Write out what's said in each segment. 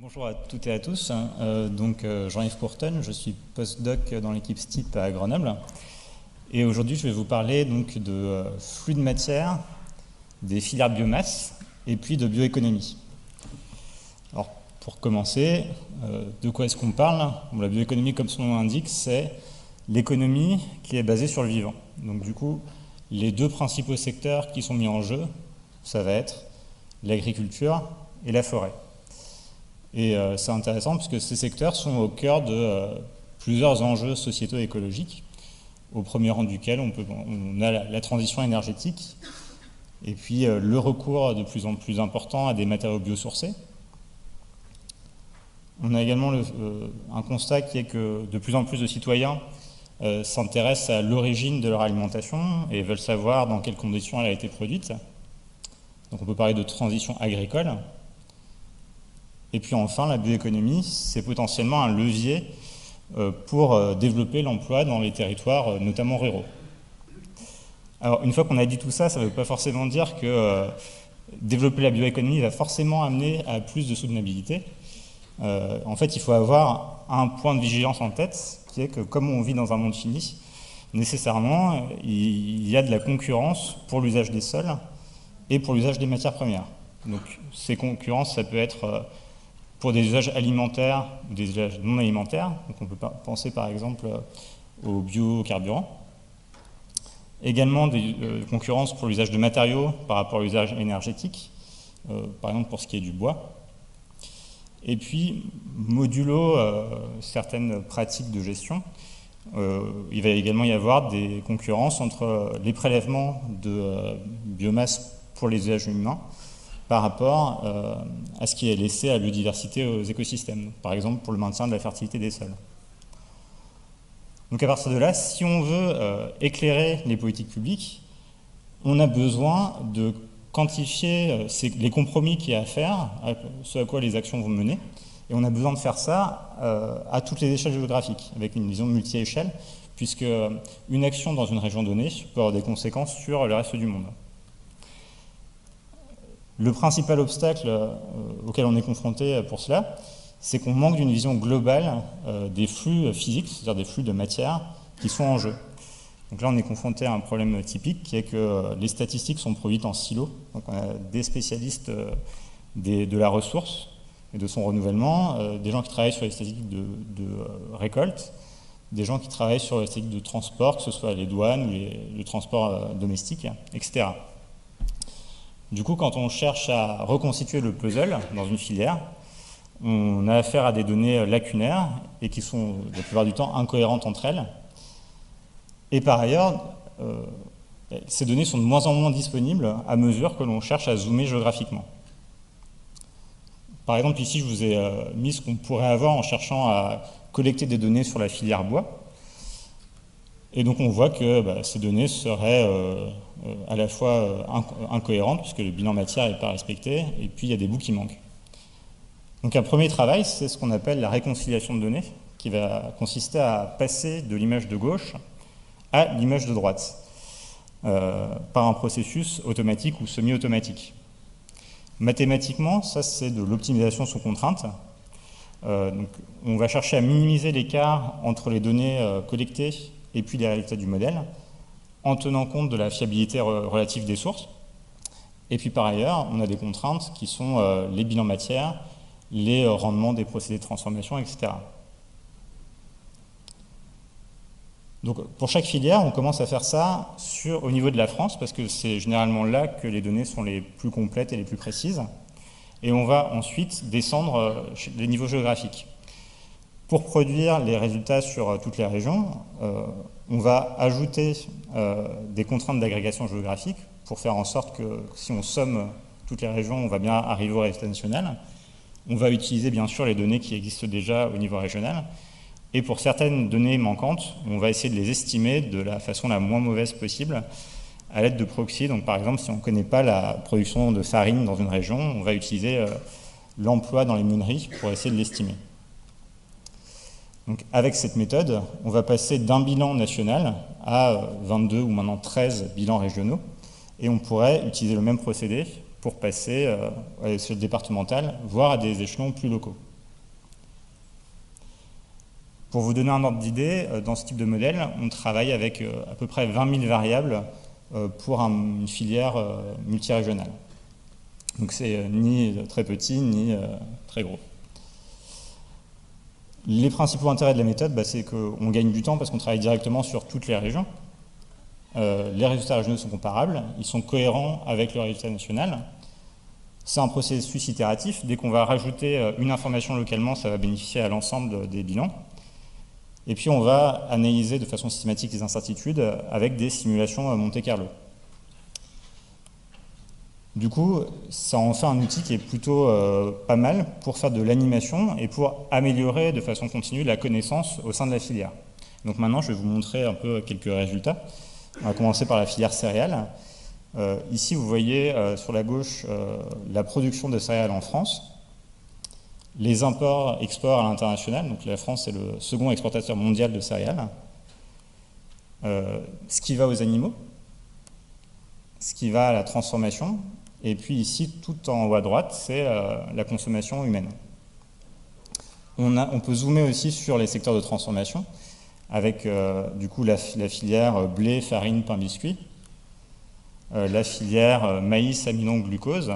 Bonjour à toutes et à tous. Jean-Yves Courten, je suis postdoc dans l'équipe STIP à Grenoble. Et aujourd'hui, je vais vous parler de flux de matière, des filières biomasse et puis de bioéconomie. Alors, pour commencer, de quoi est-ce qu'on parle? La bioéconomie, comme son nom l'indique, c'est l'économie qui est basée sur le vivant. Donc du coup, les deux principaux secteurs qui sont mis en jeu, ça va être l'agriculture et la forêt. Et c'est intéressant parce que ces secteurs sont au cœur de plusieurs enjeux sociétaux et écologiques, au premier rang duquel on a la transition énergétique et puis le recours de plus en plus important à des matériaux biosourcés. On a également un constat qui est que de plus en plus de citoyens s'intéressent à l'origine de leur alimentation et veulent savoir dans quelles conditions elle a été produite. Donc on peut parler de transition agricole. Et puis enfin, la bioéconomie, c'est potentiellement un levier pour développer l'emploi dans les territoires, notamment ruraux. Alors, une fois qu'on a dit tout ça, ça ne veut pas forcément dire que développer la bioéconomie va forcément amener à plus de soutenabilité. En fait, il faut avoir un point de vigilance en tête, qui est que comme on vit dans un monde fini, nécessairement, il y a de la concurrence pour l'usage des sols et pour l'usage des matières premières. Donc, ces concurrences, ça peut être pour des usages alimentaires ou des usages non alimentaires. Donc on peut penser par exemple aux biocarburants. Également des concurrences pour l'usage de matériaux par rapport à l'usage énergétique, par exemple pour ce qui est du bois. Et puis, modulo certaines pratiques de gestion, il va également y avoir des concurrences entre les prélèvements de biomasse pour les usages humains par rapport à ce qui est laissé à la biodiversité aux écosystèmes, par exemple pour le maintien de la fertilité des sols. Donc à partir de là, si on veut éclairer les politiques publiques, on a besoin de quantifier les compromis qu'il y a à faire, ce à quoi les actions vont mener, et on a besoin de faire ça à toutes les échelles géographiques, avec une vision multi-échelle, puisque une action dans une région donnée peut avoir des conséquences sur le reste du monde. Le principal obstacle auquel on est confronté pour cela, c'est qu'on manque d'une vision globale des flux physiques, c'est-à-dire des flux de matière qui sont en jeu. Donc là, on est confronté à un problème typique qui est que les statistiques sont produites en silos. Donc on a des spécialistes de la ressource et de son renouvellement, des gens qui travaillent sur les statistiques de récolte, des gens qui travaillent sur les statistiques de transport, que ce soit les douanes ou le transport domestique, etc. Du coup, quand on cherche à reconstituer le puzzle dans une filière, on a affaire à des données lacunaires et qui sont la plupart du temps incohérentes entre elles. Et par ailleurs, ces données sont de moins en moins disponibles à mesure que l'on cherche à zoomer géographiquement. Par exemple, ici, je vous ai mis ce qu'on pourrait avoir en cherchant à collecter des données sur la filière bois. Et donc on voit que ces données seraient à la fois incohérentes, puisque le bilan matière n'est pas respecté, et puis il y a des bouts qui manquent. Donc un premier travail, c'est ce qu'on appelle la réconciliation de données, qui va consister à passer de l'image de gauche à l'image de droite, par un processus automatique ou semi-automatique. Mathématiquement, ça c'est de l'optimisation sous contrainte. Donc on va chercher à minimiser l'écart entre les données collectées et puis les résultats du modèle, en tenant compte de la fiabilité relative des sources. Et puis par ailleurs, on a des contraintes qui sont les bilans matière, les rendements des procédés de transformation, etc. Donc pour chaque filière, on commence à faire ça au niveau de la France, parce que c'est généralement là que les données sont les plus complètes et les plus précises. Et on va ensuite descendre les niveaux géographiques. Pour produire les résultats sur toutes les régions, on va ajouter des contraintes d'agrégation géographique pour faire en sorte que si on somme toutes les régions, on va bien arriver au résultat national. On va utiliser bien sûr les données qui existent déjà au niveau régional. Et pour certaines données manquantes, on va essayer de les estimer de la façon la moins mauvaise possible à l'aide de proxy. Donc par exemple, si on ne connaît pas la production de farine dans une région, on va utiliser l'emploi dans les meuneries pour essayer de l'estimer. Donc avec cette méthode, on va passer d'un bilan national à 22 ou maintenant 13 bilans régionaux, et on pourrait utiliser le même procédé pour passer à l'échelle départementale, voire à des échelons plus locaux. Pour vous donner un ordre d'idée, dans ce type de modèle, on travaille avec à peu près 20 000 variables pour une filière multirégionale. Donc c'est ni très petit, ni très gros. Les principaux intérêts de la méthode, c'est qu'on gagne du temps parce qu'on travaille directement sur toutes les régions. Les résultats régionaux sont comparables, ils sont cohérents avec le résultat national. C'est un processus itératif. Dès qu'on va rajouter une information localement, ça va bénéficier à l'ensemble des bilans. Et puis on va analyser de façon systématique les incertitudes avec des simulations Monte-Carlo. Du coup, ça en fait un outil qui est plutôt pas mal pour faire de l'animation et pour améliorer de façon continue la connaissance au sein de la filière. Donc maintenant, je vais vous montrer un peu quelques résultats. On va commencer par la filière céréales. Ici, vous voyez sur la gauche la production de céréales en France, les imports-exports à l'international, donc la France est le second exportateur mondial de céréales, ce qui va aux animaux, ce qui va à la transformation, et puis ici, tout en haut à droite, c'est la consommation humaine. On peut zoomer aussi sur les secteurs de transformation, avec du coup la filière blé, farine, pain, biscuit, la filière maïs, amidon, glucose,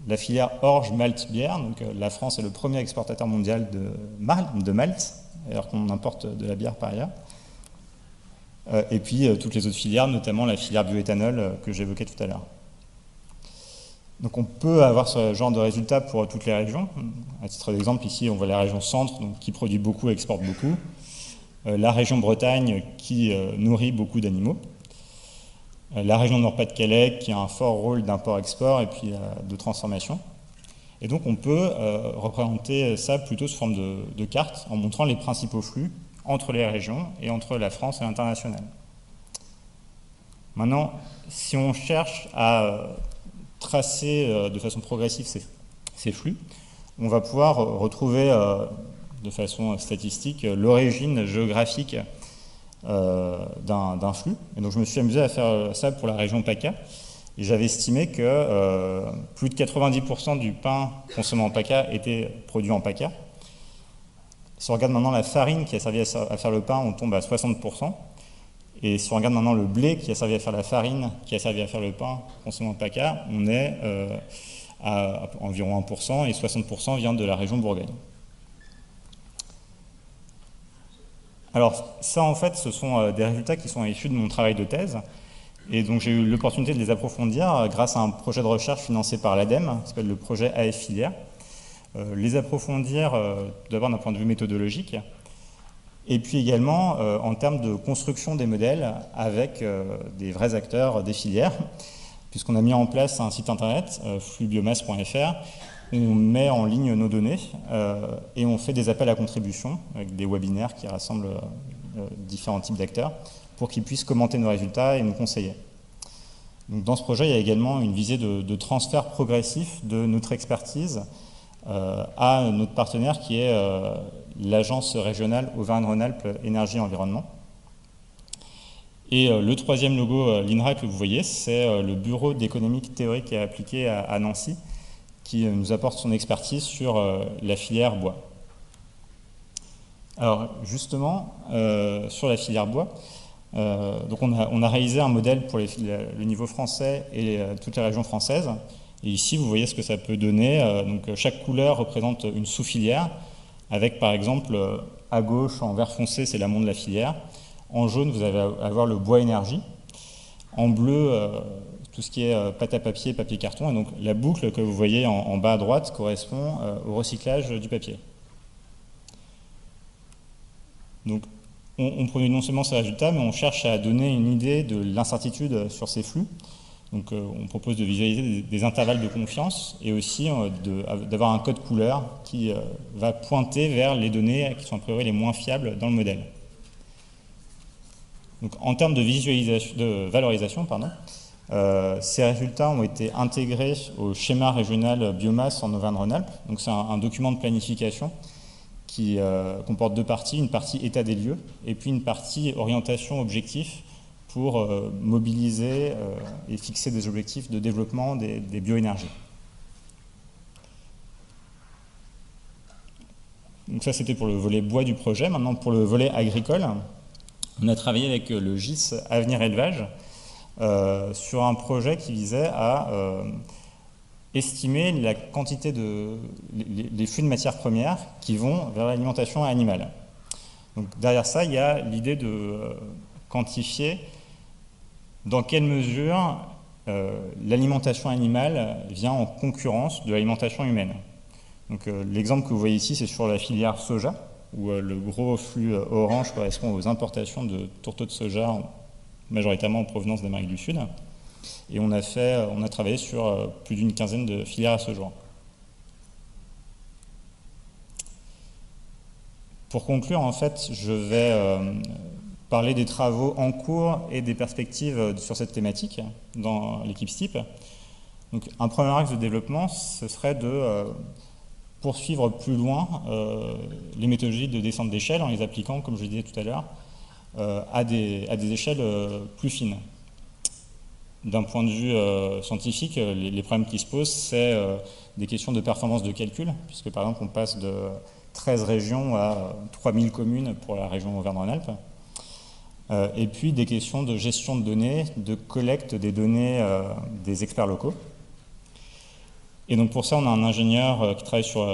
la filière orge, malt, bière. Donc la France est le premier exportateur mondial de malt, alors qu'on importe de la bière par ailleurs. Et puis toutes les autres filières, notamment la filière bioéthanol que j'évoquais tout à l'heure. Donc on peut avoir ce genre de résultats pour toutes les régions. À titre d'exemple, ici on voit la région centre, donc, qui produit beaucoup, exporte beaucoup. La région Bretagne qui nourrit beaucoup d'animaux. La région Nord-Pas-de-Calais qui a un fort rôle d'import-export et puis de transformation. Et donc on peut représenter ça plutôt sous forme de carte en montrant les principaux flux entre les régions et entre la France et l'international. Maintenant, si on cherche à tracer de façon progressive ces flux, on va pouvoir retrouver de façon statistique l'origine géographique d'un flux. Et donc je me suis amusé à faire ça pour la région PACA. Et j'avais estimé que plus de 90% du pain consommé en PACA était produit en PACA. Si on regarde maintenant la farine qui a servi à faire le pain, on tombe à 60%. Et si on regarde maintenant le blé qui a servi à faire la farine, qui a servi à faire le pain consommé en PACA, on est à environ 1% et 60% vient de la région Bourgogne. Alors ça en fait ce sont des résultats qui sont issus de mon travail de thèse et donc j'ai eu l'opportunité de les approfondir grâce à un projet de recherche financé par l'ADEME, qui s'appelle le projet AF Filière. Les approfondir d'abord d'un point de vue méthodologique et puis également en termes de construction des modèles avec des vrais acteurs des filières, puisqu'on a mis en place un site internet, flubiomasse.fr, où on met en ligne nos données et on fait des appels à contribution avec des webinaires qui rassemblent différents types d'acteurs pour qu'ils puissent commenter nos résultats et nous conseiller. Donc, dans ce projet, il y a également une visée de transfert progressif de notre expertise à notre partenaire qui est l'agence régionale Auvergne-Rhône-Alpes Énergie et Environnement. Et le troisième logo l'INRA que vous voyez, c'est le bureau d'économique théorique et appliquée à Nancy, qui nous apporte son expertise sur la filière bois. Alors justement, sur la filière bois, donc on a réalisé un modèle pour le niveau français et toutes les régions françaises. Et ici, vous voyez ce que ça peut donner. Donc chaque couleur représente une sous-filière, avec par exemple à gauche, en vert foncé, c'est l'amont de la filière. En jaune, vous allez avoir le bois énergie. En bleu, tout ce qui est pâte à papier, papier carton. Et donc la boucle que vous voyez en bas à droite correspond au recyclage du papier. Donc on produit non seulement ces résultats, mais on cherche à donner une idée de l'incertitude sur ces flux. Donc on propose de visualiser des intervalles de confiance et aussi d'avoir un code couleur qui va pointer vers les données qui sont a priori les moins fiables dans le modèle. Donc en termes de visualisation, de valorisation, pardon, ces résultats ont été intégrés au schéma régional biomasse en Auvergne-Rhône-Alpes. Donc c'est un document de planification qui comporte deux parties, une partie état des lieux et puis une partie orientation objectif pour mobiliser et fixer des objectifs de développement des bioénergies. donc ça, c'était pour le volet bois du projet. Maintenant, pour le volet agricole, on a travaillé avec le GIS Avenir Élevage sur un projet qui visait à estimer la quantité les flux de matières premières qui vont vers l'alimentation animale. Donc derrière ça, il y a l'idée de quantifier dans quelle mesure l'alimentation animale vient en concurrence de l'alimentation humaine. Donc l'exemple que vous voyez ici, c'est sur la filière soja, où le gros flux orange correspond aux importations de tourteaux de soja, majoritairement en provenance d'Amérique du Sud. Et on a travaillé sur plus d'une quinzaine de filières à ce jour. Pour conclure, en fait, je vais parler des travaux en cours et des perspectives sur cette thématique dans l'équipe STIP. Donc, un premier axe de développement, ce serait de poursuivre plus loin les méthodologies de descente d'échelle en les appliquant, comme je le disais tout à l'heure, à des échelles plus fines. D'un point de vue scientifique, les problèmes qui se posent, c'est des questions de performance de calcul, puisque par exemple on passe de 13 régions à 3000 communes pour la région Auvergne-Rhône-Alpes. Et puis des questions de gestion de données, de collecte des données des experts locaux. Et donc pour ça, on a un ingénieur qui travaille sur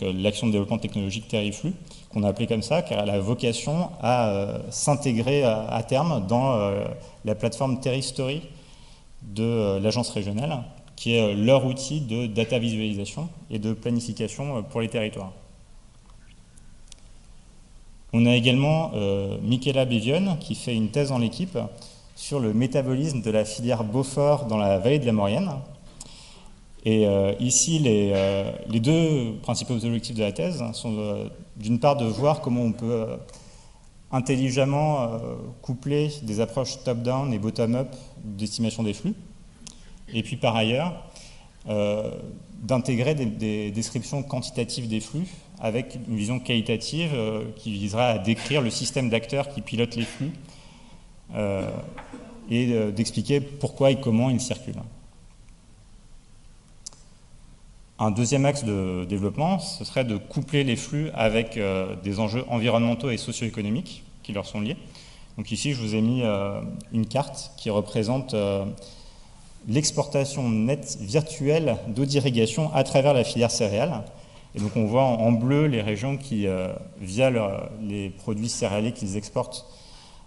l'action de développement technologique Terriflu, qu'on a appelé comme ça, car elle a vocation à s'intégrer à terme dans la plateforme Terristory de l'agence régionale, qui est leur outil de data visualisation et de planification pour les territoires. On a également Michaela Bévionne, qui fait une thèse dans l'équipe sur le métabolisme de la filière Beaufort dans la vallée de la Maurienne. Et ici, les deux principaux objectifs de la thèse sont d'une part de voir comment on peut intelligemment coupler des approches top-down et bottom-up d'estimation des flux, et puis par ailleurs d'intégrer des descriptions quantitatives des flux avec une vision qualitative qui visera à décrire le système d'acteurs qui pilotent les flux et d'expliquer pourquoi et comment ils circulent. Un deuxième axe de développement, ce serait de coupler les flux avec des enjeux environnementaux et socio-économiques qui leur sont liés. Donc ici, je vous ai mis une carte qui représente l'exportation nette virtuelle d'eau d'irrigation à travers la filière céréales. Et donc on voit en bleu les régions qui, via les produits céréaliers qu'ils exportent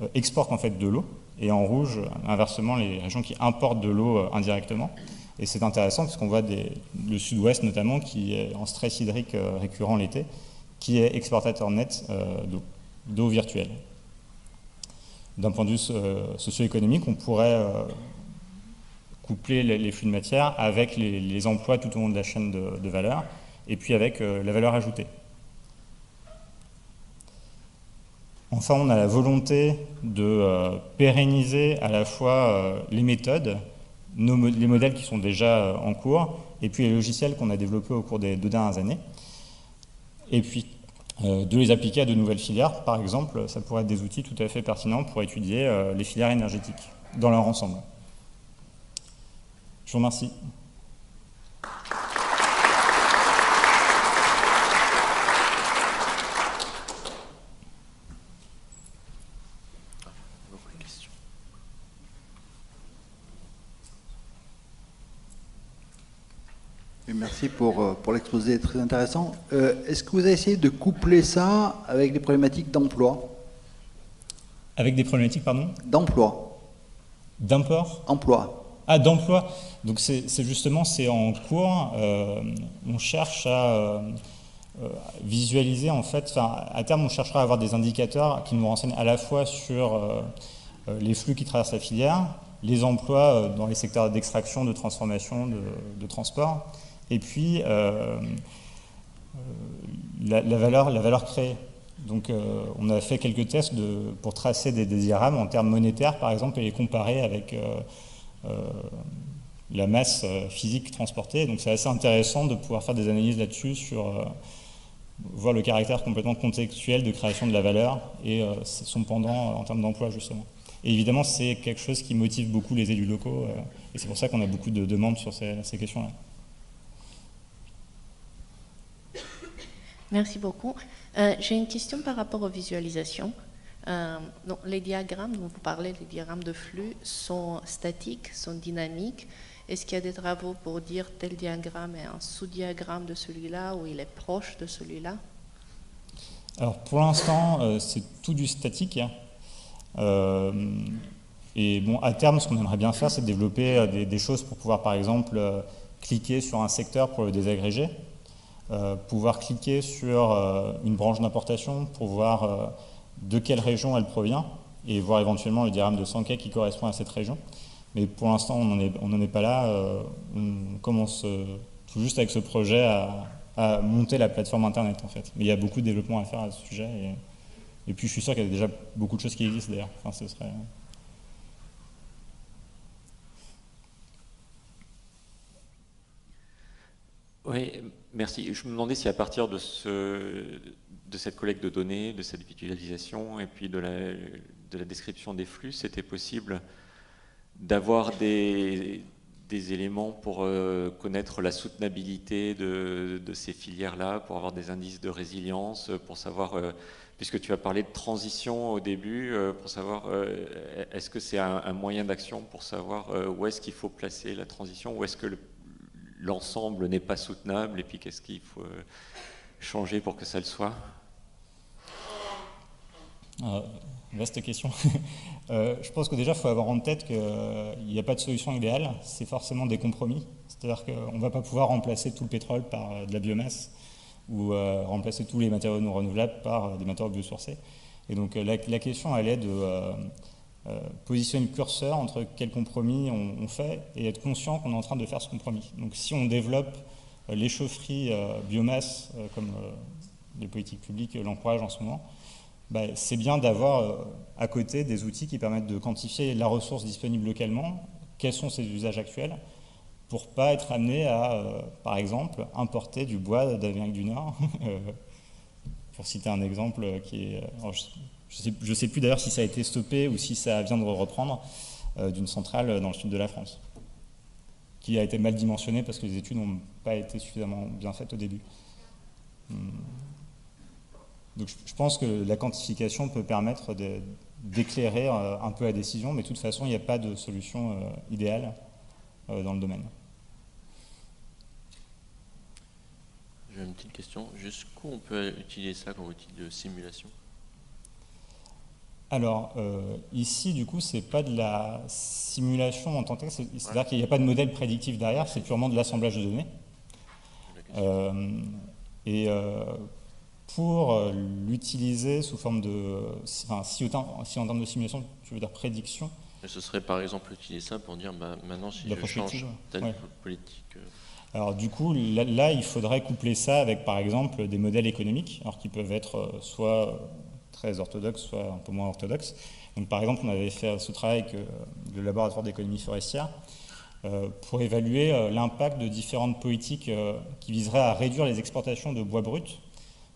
en fait de l'eau. Et en rouge, inversement, les régions qui importent de l'eau indirectement. Et c'est intéressant parce qu'on voit le sud-ouest notamment, qui est en stress hydrique récurrent l'été, qui est exportateur net d'eau virtuelle. D'un point de vue socio-économique, on pourrait coupler les flux de matière avec les emplois tout au long de la chaîne de valeur, et puis avec la valeur ajoutée. Enfin, on a la volonté de pérenniser à la fois les méthodes, les modèles qui sont déjà en cours, et puis les logiciels qu'on a développés au cours des 2 dernières années, et puis de les appliquer à de nouvelles filières. Par exemple, ça pourrait être des outils tout à fait pertinents pour étudier les filières énergétiques dans leur ensemble. Je vous remercie. Merci pour l'exposé très intéressant. Est-ce que vous avez essayé de coupler ça avec des problématiques d'emploi? Avec des problématiques, pardon? D'emploi. D'import? Emploi. Ah, d'emploi. Donc c'est justement, c'est en cours. On cherche à visualiser, en fait, à terme, on cherchera à avoir des indicateurs qui nous renseignent à la fois sur les flux qui traversent la filière, les emplois dans les secteurs d'extraction, de transformation, de transport, et puis la valeur créée. Donc on a fait quelques tests pour tracer des diagrammes en termes monétaires, par exemple, et les comparer avec la masse physique transportée. Donc c'est assez intéressant de pouvoir faire des analyses là-dessus sur voir le caractère complètement contextuel de création de la valeur et son pendant en termes d'emploi, justement. Et évidemment, c'est quelque chose qui motive beaucoup les élus locaux, et c'est pour ça qu'on a beaucoup de demandes sur ces questions-là. Merci beaucoup. J'ai une question par rapport aux visualisations. Donc, les diagrammes dont vous parlez, les diagrammes de flux, sont statiques, sont dynamiques. Est-ce qu'il y a des travaux pour dire tel diagramme est un sous-diagramme de celui-là ou il est proche de celui-là? Alors pour l'instant, c'est tout du statique. Et bon, à terme, ce qu'on aimerait bien faire, c'est développer des choses pour pouvoir, par exemple, cliquer sur un secteur pour le désagréger, pouvoir cliquer sur une branche d'importation pour voir de quelle région elle provient et voir éventuellement le diagramme de Sankey qui correspond à cette région. Mais pour l'instant, on n'en est pas là. On commence tout juste avec ce projet à monter la plateforme Internet, en fait. Mais il y a beaucoup de développement à faire à ce sujet. Et puis, je suis sûr qu'il y a déjà beaucoup de choses qui existent, d'ailleurs. Enfin, ce serait... Oui, merci. Je me demandais si à partir de cette collecte de données, de cette visualisation et puis de la description des flux, c'était possible d'avoir des éléments pour connaître la soutenabilité de ces filières-là, pour avoir des indices de résilience, pour savoir, puisque tu as parlé de transition au début, pour savoir est-ce que c'est un moyen d'action pour savoir où est-ce qu'il faut placer la transition, où est-ce que l'ensemble n'est pas soutenable et puis qu'est-ce qu'il faut changer pour que ça le soit? Vaste question. Je pense que déjà, il faut avoir en tête qu'il n'y a pas de solution idéale, c'est forcément des compromis. C'est-à-dire qu'on ne va pas pouvoir remplacer tout le pétrole par de la biomasse ou remplacer tous les matériaux non renouvelables par des matériaux biosourcés. Et donc la question, elle est de positionner le curseur entre quel compromis on fait et être conscient qu'on est en train de faire ce compromis. Donc si on développe les chaufferies biomasse, comme les politiques publiques l'encouragent en ce moment, c'est bien d'avoir à côté des outils qui permettent de quantifier la ressource disponible localement, quels sont ses usages actuels, pour ne pas être amené à, par exemple, importer du bois d'Amérique du Nord, pour citer un exemple qui est... je ne sais plus d'ailleurs si ça a été stoppé ou si ça vient de reprendre, d'une centrale dans le sud de la France, qui a été mal dimensionnée parce que les études n'ont pas été suffisamment bien faites au début. Donc je pense que la quantification peut permettre d'éclairer un peu la décision, mais de toute façon, il n'y a pas de solution idéale dans le domaine. J'ai une petite question. Jusqu'où on peut utiliser ça comme outil de simulation? Alors, ici, du coup, c'est pas de la simulation en tant que telle, c'est-à-dire qu'il n'y a pas de modèle prédictif derrière, c'est purement de l'assemblage de données. Pour l'utiliser sous forme de... Enfin, si en termes de simulation, tu veux dire prédiction. Et ce serait par exemple utiliser ça pour dire maintenant si je change telle politique... Alors du coup, là, il faudrait coupler ça avec par exemple des modèles économiques, alors qui peuvent être soit très orthodoxes, soit un peu moins orthodoxes. Donc par exemple, on avait fait ce travail avec le laboratoire d'économie forestière pour évaluer l'impact de différentes politiques qui viseraient à réduire les exportations de bois brut.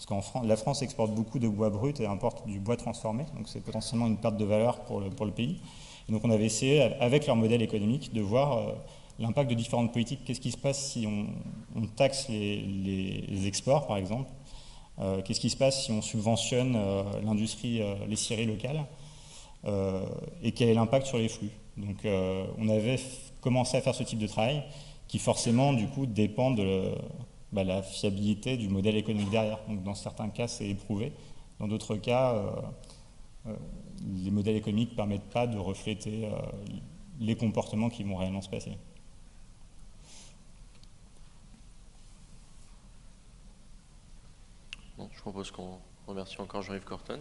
Parce qu'en la France exporte beaucoup de bois brut et importe du bois transformé, donc c'est potentiellement une perte de valeur pour le pays. Et donc on avait essayé, avec leur modèle économique, de voir l'impact de différentes politiques. Qu'est-ce qui se passe si on taxe les exports, par exemple? Qu'est-ce qui se passe si on subventionne l'industrie, les scieries locales? Et quel est l'impact sur les flux? Donc on avait commencé à faire ce type de travail, qui forcément, du coup, dépend de la fiabilité du modèle économique derrière. Donc dans certains cas, c'est éprouvé. Dans d'autres cas, les modèles économiques ne permettent pas de refléter les comportements qui vont réellement se passer. Bon, je propose qu'on remercie encore Jean-Yves Corton.